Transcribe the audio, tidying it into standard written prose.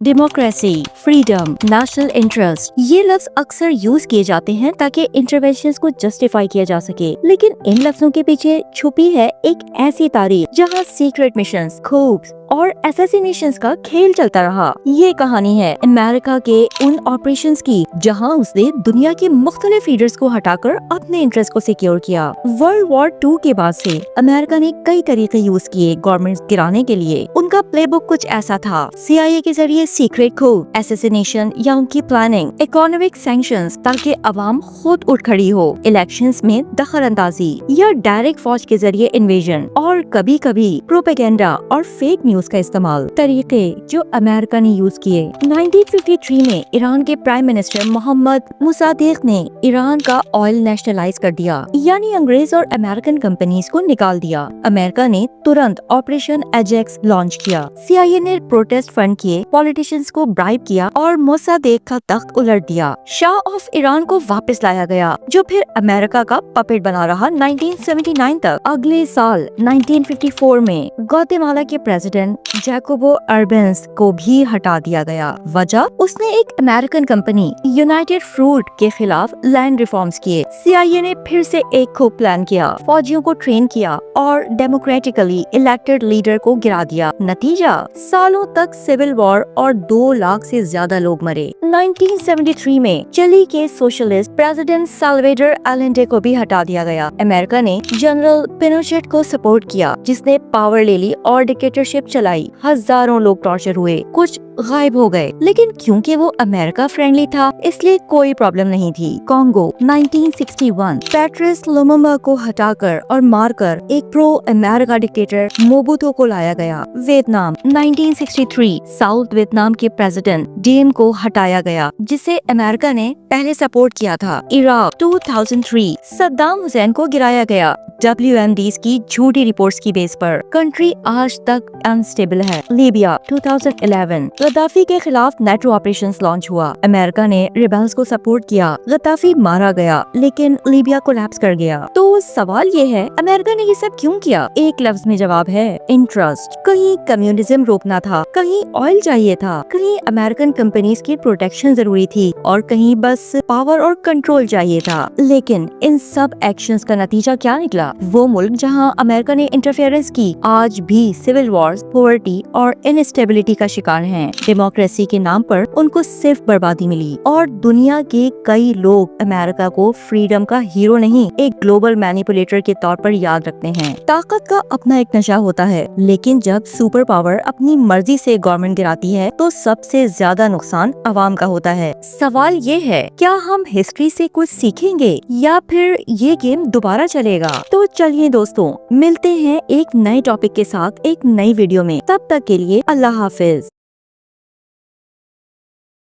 Democracy, freedom, national interest, ये लफ्ज अक्सर यूज किए जाते हैं ताकि इंटरवेंशंस को जस्टिफाई किया जा सके, लेकिन इन लफ्जों के पीछे छुपी है एक ऐसी तारीख जहाँ सीक्रेट मिशंस, खूब्स और असैसिनेशंस का खेल चलता रहा। ये कहानी है अमेरिका के उन ऑपरेशंस की जहां उसने दुनिया के मुख्तलिफ लीडर्स को हटाकर अपने इंटरेस्ट को सिक्योर किया। वर्ल्ड वॉर 2 के बाद से अमेरिका ने कई तरीके यूज किए गवर्नमेंट गिराने के लिए। उनका प्लेबुक कुछ ऐसा था: CIA के जरिए सीक्रेट coup, असैसिनेशन या उनकी प्लानिंग, इकोनॉमिक सैंक्शंस ताकि अवाम खुद उठ खड़ी हो, इलेक्शंस में दखल अंदाजी या डायरेक्ट फौज के जरिए इन्वेजन, और कभी कभी प्रोपेगेंडा और फेक न्यूज का इस्तेमाल। तरीके जो अमेरिका ने यूज किए। 1953 में ईरान के प्राइम मिनिस्टर मोहम्मद मुसादेक ने ईरान का ऑयल नेशनलाइज कर दिया, यानी अंग्रेज और अमेरिकन कंपनीज को निकाल दिया। अमेरिका ने तुरंत ऑपरेशन एजेक्स लॉन्च किया। CIA ने प्रोटेस्ट फंड किए, पॉलिटिशियंस को ब्राइब किया और मुसादेक का तख्त उलट दिया। शाह ऑफ ईरान को वापस लाया गया, जो फिर अमेरिका का पपेट बना रहा 1979 तक। अगले साल 1954 में ग्वाटेमाला के प्रेसिडेंट जैकोबो अर्बेंस को भी हटा दिया गया। वजह, उसने एक अमेरिकन कंपनी यूनाइटेड फ्रूट के खिलाफ लैंड रिफॉर्म्स किए। CIA ने फिर से एक coup प्लान किया, फौजियों को ट्रेन किया और डेमोक्रेटिकली इलेक्टेड लीडर को गिरा दिया। नतीजा, सालों तक सिविल वॉर और 2 लाख से ज्यादा लोग मरे। 1973 में चिली के सोशलिस्ट प्रेसिडेंट साल्वेडर अलेंडे को भी हटा दिया गया। अमेरिका ने जनरल पिनोचेट को सपोर्ट किया, जिसने पावर ले ली और डिक्टेटरशिप चलाई। हजारों लोग टॉर्चर हुए, कुछ गायब हो गए, लेकिन क्योंकि वो अमेरिका फ्रेंडली था इसलिए कोई प्रॉब्लम नहीं थी। कॉन्गो 1961, पैट्रिस लुमुम्बा को हटाकर और मारकर एक प्रो अमेरिका डिक्टेटर मोबुतु को लाया गया। वियतनाम 1963, साउथ वियतनाम के प्रेसिडेंट डीम को हटाया गया, जिसे अमेरिका ने पहले सपोर्ट किया था। इराक 2003, सद्दाम हुसैन को गिराया गया WMDs की झूठी रिपोर्ट्स की बेस पर। कंट्री आज तक अनस्टेबल है। लीबिया 2011, गद्दाफी के खिलाफ नेटो ऑपरेशंस लॉन्च हुआ। अमेरिका ने रिबेल्स को सपोर्ट किया, गद्दाफी मारा गया, लेकिन लीबिया कोलैप्स कर गया। तो सवाल ये है, अमेरिका ने ये सब क्यों किया? एक लफ्ज में जवाब है, इंटरेस्ट। कहीं कम्युनिज्म रोकना था, कहीं ऑयल चाहिए था, कहीं अमेरिकन कंपनीज की प्रोटेक्शन जरूरी थी, और कहीं बस पावर और कंट्रोल चाहिए था। लेकिन इन सब एक्शंस का नतीजा क्या निकला? वो मुल्क जहां अमेरिका ने इंटरफेरेंस की आज भी सिविल वॉर्स, पॉवर्टी और इनस्टेबिलिटी का शिकार हैं। डेमोक्रेसी के नाम पर उनको सिर्फ बर्बादी मिली, और दुनिया के कई लोग अमेरिका को फ्रीडम का हीरो नहीं, एक ग्लोबल मैनिपुलेटर के तौर पर याद रखते हैं। ताकत का अपना एक नशा होता है, लेकिन जब सुपर पावर अपनी मर्जी से गवर्नमेंट गिराती है तो सबसे ज्यादा नुकसान अवाम का होता है। सवाल ये है, क्या हम हिस्ट्री से कुछ सीखेंगे या फिर ये गेम दोबारा चलेगा? तो चलिए दोस्तों, मिलते हैं एक नए टॉपिक के साथ एक नई वीडियो में। तब तक के लिए अल्लाह हाफिज।